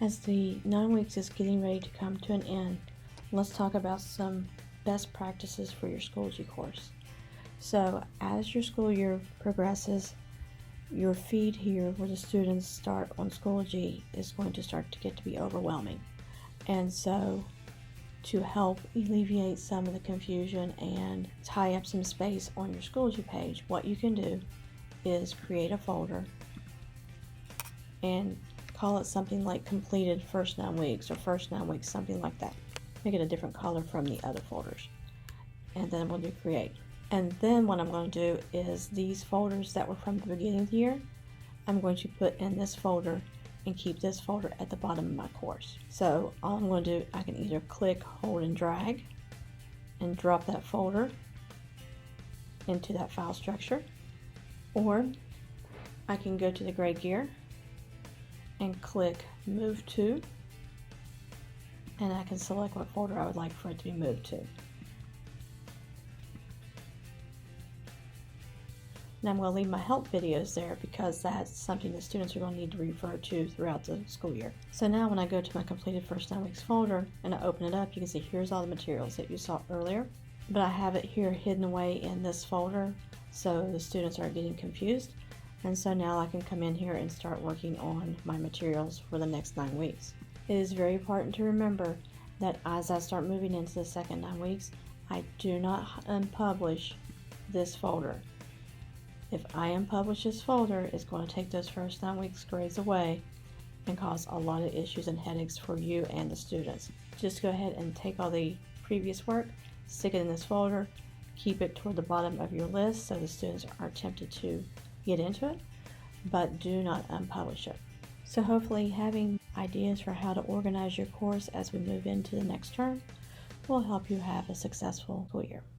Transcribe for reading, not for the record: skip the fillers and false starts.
As the 9 weeks is getting ready to come to an end, let's talk about some best practices for your Schoology course. So as your school year progresses, your feed here where the students start on Schoology is going to start to get to be overwhelming. And so to help alleviate some of the confusion and tie up some space on your Schoology page, what you can do is create a folder and call it something like completed first 9 weeks or first 9 weeks, something like that. Make it a different color from the other folders. And then we'll do create. And then what I'm going to do is these folders that were from the beginning of the year, I'm going to put in this folder and keep this folder at the bottom of my course. So all I'm going to do, I can either click, hold, and drag and drop that folder into that file structure, or I can go to the gray gear and click move to, and I can select what folder I would like for it to be moved to. Now I'm going to leave my help videos there because that's something the students are going to need to refer to throughout the school year. So now when I go to my completed first 9 weeks folder and I open it up, you can see here's all the materials that you saw earlier, but I have it here hidden away in this folder so the students aren't getting confused. And so now I can come in here and start working on my materials for the next 9 weeks. It is very important to remember that as I start moving into the second 9 weeks, I do not unpublish this folder. If I unpublish this folder, it's going to take those first 9 weeks grades away and cause a lot of issues and headaches for you and the students. Just go ahead and take all the previous work, stick it in this folder, keep it toward the bottom of your list so the students are tempted to get into it, but do not unpublish it. So hopefully having ideas for how to organize your course as we move into the next term will help you have a successful school year.